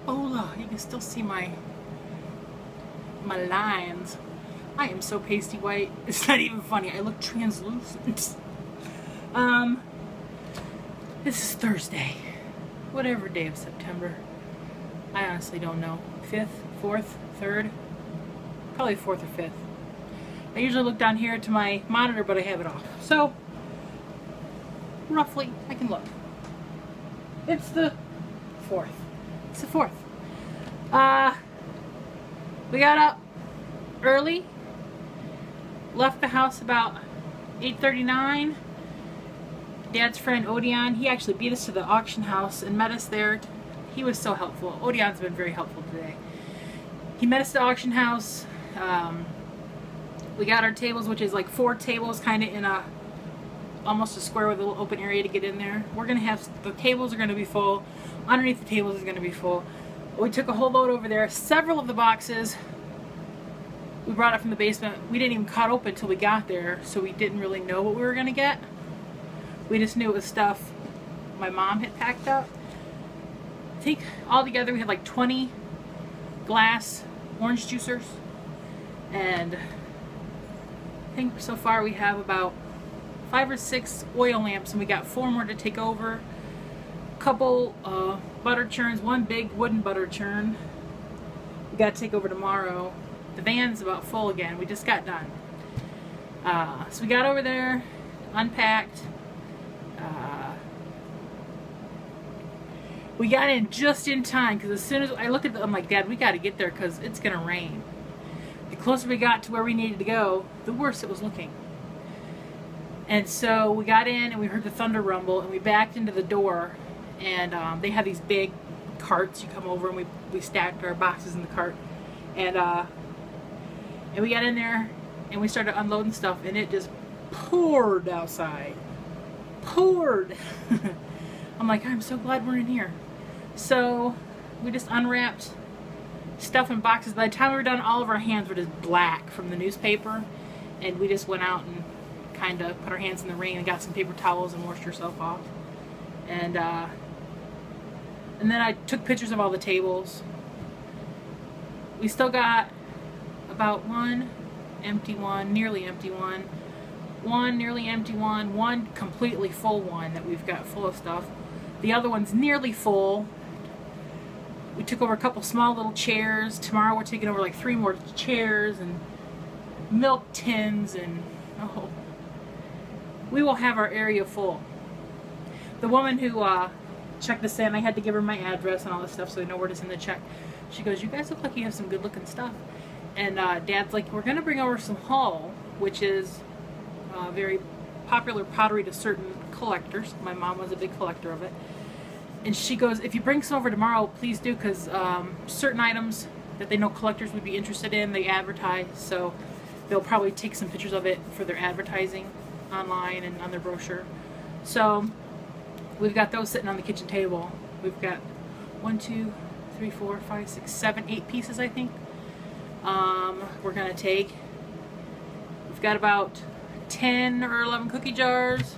Hola, you can still see my lines. I am so pasty white. It's not even funny. I look translucent. This is Thursday. Whatever day of September. I honestly don't know. 5th, 4th, 3rd? Probably 4th or 5th. I usually look down here to my monitor, but I have it off. So, roughly, I can look. It's the 4th. It's the 4th. We got up early. Left the house about 8:39. Dad's friend Odeon, he actually beat us to the auction house and met us there. He was so helpful. Odeon's been very helpful today. He met us at the auction house. We got our tables, which is like 4 tables kind of in a almost a square with a little open area to get in there. We're gonna have, the tables are gonna be full. Underneath the tables is gonna be full. We took a whole load over there. Several of the boxes we brought up from the basement, we didn't even cut open until we got there, so we didn't really know what we were gonna get. We just knew it was stuff my mom had packed up. I think altogether we had like 20 glass orange juicers, and I think so far we have about 5 or 6 oil lamps, and we got 4 more to take over. A couple butter churns, 1 big wooden butter churn we got to take over tomorrow. The van's about full again. We just got done. So we got over there, unpacked. We got in just in time, because as soon as I looked at I'm like, Dad, we got to get there because it's going to rain. The closer we got to where we needed to go, the worse it was looking. And so we got in and we heard the thunder rumble, and we backed into the door, and they have these big carts. You come over and we stacked our boxes in the cart, and we got in there and we started unloading stuff, and it just poured outside. Poured. I'm like, I'm so glad we're in here. So we just unwrapped stuff in boxes. By the time we were done, all of our hands were just black from the newspaper, and we just went out and kind of put our hands in the rain and got some paper towels and washed ourselves off. And then I took pictures of all the tables. We still got about 1 empty one, nearly empty one, 1 nearly empty one, 1 completely full one that we've got full of stuff. The other one's nearly full. We took over a couple small little chairs. Tomorrow we're taking over like 3 more chairs and milk tins, and oh, we will have our area full. The woman who checked us in, I had to give her my address and all this stuff so they know where to send the check. She goes, you guys look like you have some good looking stuff. And Dad's like, we're going to bring over some Hull, which is very popular pottery to certain collectors. My mom was a big collector of it. And she goes, if you bring some over tomorrow, please do, because certain items that they know collectors would be interested in, they advertise, so they'll probably take some pictures of it for their advertising online and on their brochure. So we've got those sitting on the kitchen table. We've got 1, 2, 3, 4, 5, 6, 7, 8 pieces, I think. We're gonna take, we've got about 10 or 11 cookie jars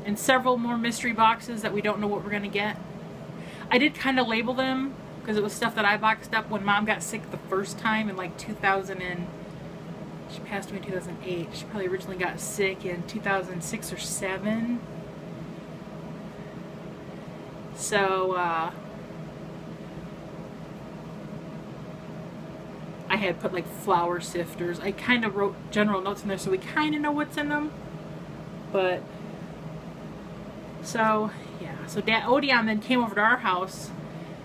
and several more mystery boxes that we don't know what we're gonna get. I did kind of label them because it was stuff that I boxed up when Mom got sick the first time in like 2000 and she passed away in 2008. She probably originally got sick in 2006 or 7. So I had put like flour sifters. I kind of wrote general notes in there so we kind of know what's in them. But so yeah, so Dad, Odeon then came over to our house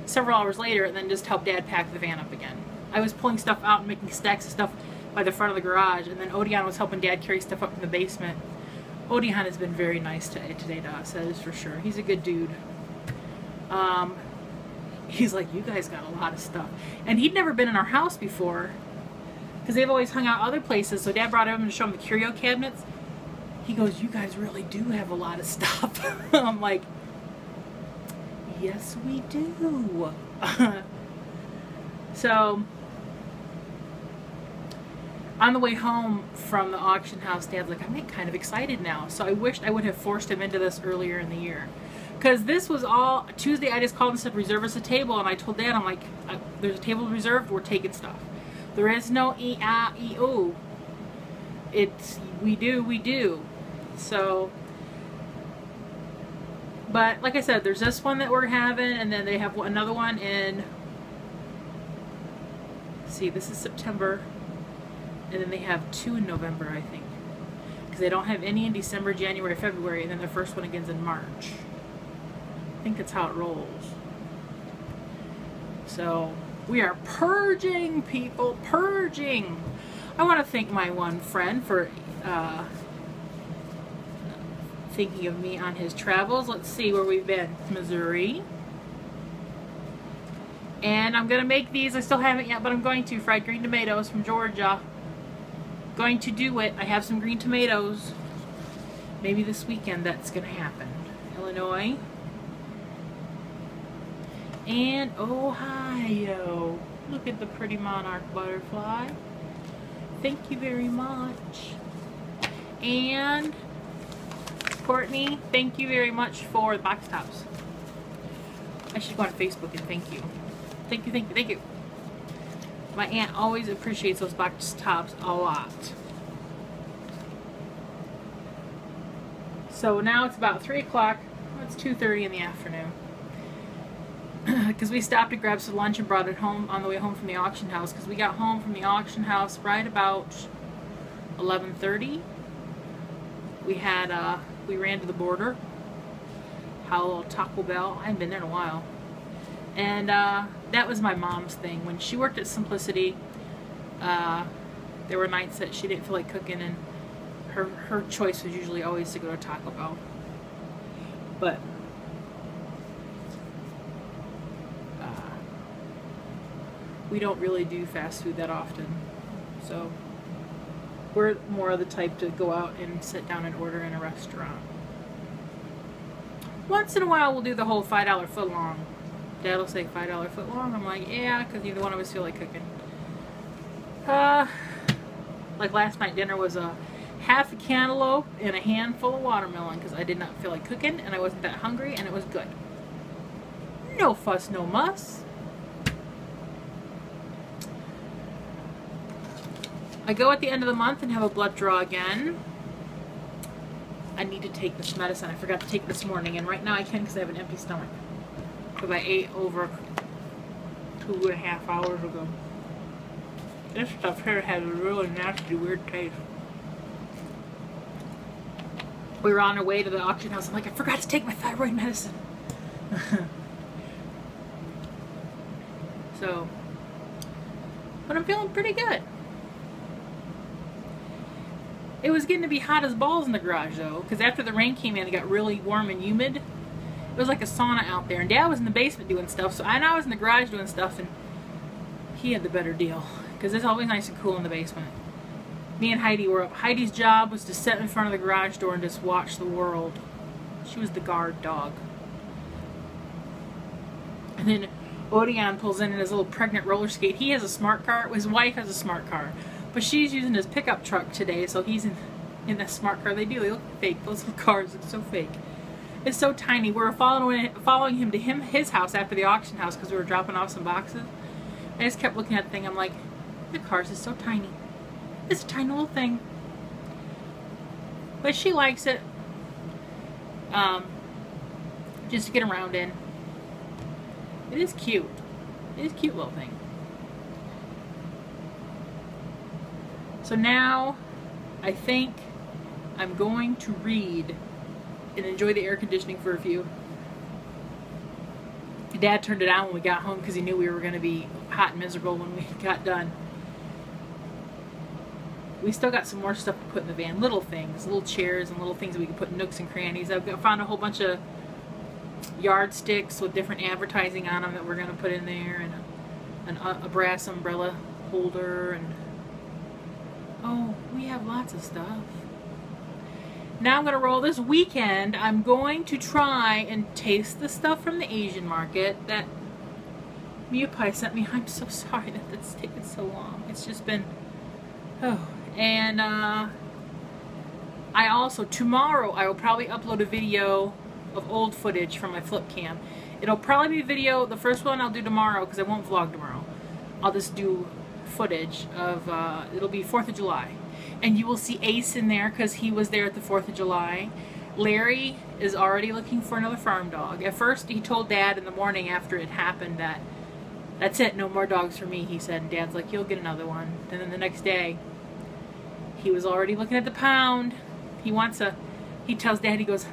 several hours later and then just helped Dad pack the van up again. I was pulling stuff out and making stacks of stuff by the front of the garage, and then Odeon was helping Dad carry stuff up in the basement. Odeon has been very nice today to us, that is for sure. He's a good dude. He's like, you guys got a lot of stuff. And he'd never been in our house before because they've always hung out other places, so Dad brought him to show him the curio cabinets. He goes, you guys really do have a lot of stuff. I'm like, yes we do. So on the way home from the auction house, Dad's like, I'm getting kind of excited now. So I wished I would have forced him into this earlier in the year. Because this was all Tuesday. I just called and said reserve us a table, and I told Dad, I'm like, there's a table reserved. We're taking stuff. There is no E-I-E-O. It's we do. So, but like I said, there's this one that we're having, and then they have another one in. See, this is September, and then they have 2 in November, I think, because they don't have any in December, January, February, and then their first one again's in March. I think that's how it rolls. So we are purging, people, purging. I want to thank my one friend for thinking of me on his travels. Let's see where we've been. Missouri. And I'm going to make these. I still haven't yet, but I'm going to. Fried green tomatoes from Georgia. Going to do it. I have some green tomatoes. Maybe this weekend that's going to happen. Illinois. And Ohio. Look at the pretty monarch butterfly. Thank you very much. And Courtney, thank you very much for the box tops. I should go on Facebook and thank you. Thank you, thank you, thank you. My aunt always appreciates those box tops a lot. So now it's about 3 o'clock. It's 2:30 in the afternoon. Because we stopped to grab some lunch and brought it home on the way home from the auction house. Because we got home from the auction house right about 11:30. We had we ran to the border, had a little Taco Bell. I hadn't been there in a while, and that was my mom's thing. When she worked at Simplicity, there were nights that she didn't feel like cooking, and her choice was usually always to go to Taco Bell. But we don't really do fast food that often, so we're more of the type to go out and sit down and order in a restaurant. Once in a while we'll do the whole $5 footlong. Dad will say $5 footlong. I'm like, yeah, because neither one of us feel like cooking. Like last night dinner was a half a cantaloupe and a handful of watermelon because I did not feel like cooking and I wasn't that hungry, and it was good. No fuss, no muss. I go at the end of the month and have a blood draw again. I need to take this medicine. I forgot to take it this morning, and right now I can because I have an empty stomach. Because I ate over 2.5 hours ago. This stuff here has a really nasty, weird taste. We were on our way to the auction house. I'm like, I forgot to take my thyroid medicine. So, but I'm feeling pretty good. It was getting to be hot as balls in the garage though, because after the rain came in, it got really warm and humid. It was like a sauna out there, and Dad was in the basement doing stuff, so I was in the garage doing stuff, and he had the better deal, because it's always nice and cool in the basement. Me and Heidi were up. Heidi's job was to sit in front of the garage door and just watch the world. She was the guard dog. And then Odeon pulls in his little pregnant roller skate. He has a smart car. His wife has a smart car. But she's using his pickup truck today, so he's in that smart car. They look fake. Those little cars look so fake. It's so tiny. We were following him to his house after the auction house because we were dropping off some boxes. I just kept looking at the thing. I'm like, the cars is so tiny. It's a tiny little thing. But she likes it. Just to get around in. It is cute. It is a cute little thing. So now, I think I'm going to read and enjoy the air conditioning for a few. Dad turned it on when we got home because he knew we were going to be hot and miserable when we got done. We still got some more stuff to put in the van. Little things, little chairs and little things that we can put in nooks and crannies. I've found a whole bunch of yardsticks with different advertising on them that we're going to put in there, and a brass umbrella holder, and oh, we have lots of stuff. Now I'm going to roll this weekend. I'm going to try and taste the stuff from the Asian market that Mupai sent me. I'm so sorry that it's taken so long. It's just been, oh. And I also, tomorrow I will probably upload a video of old footage from my flip cam. It'll probably be video. The first one I'll do tomorrow because I won't vlog tomorrow. I'll just do footage of, it'll be 4th of July. And you will see Ace in there because he was there at the 4th of July. Larry is already looking for another farm dog. At first, he told Dad in the morning after it happened that, that's it, no more dogs for me, he said. And Dad's like, you'll get another one. And then the next day, he was already looking at the pound. He tells Dad, he goes,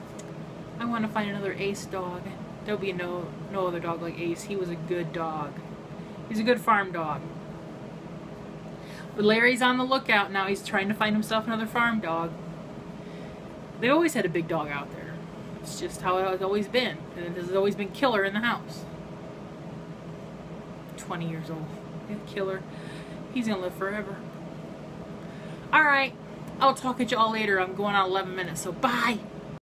I want to find another Ace dog. There'll be no other dog like Ace. He was a good dog. He's a good farm dog. But Larry's on the lookout now. He's trying to find himself another farm dog. They always had a big dog out there. It's just how it has always been. And there's always been Killer in the house. 20 years old. Yeah, Killer. He's going to live forever. Alright. I'll talk at you all later. I'm going on 11 minutes, so bye.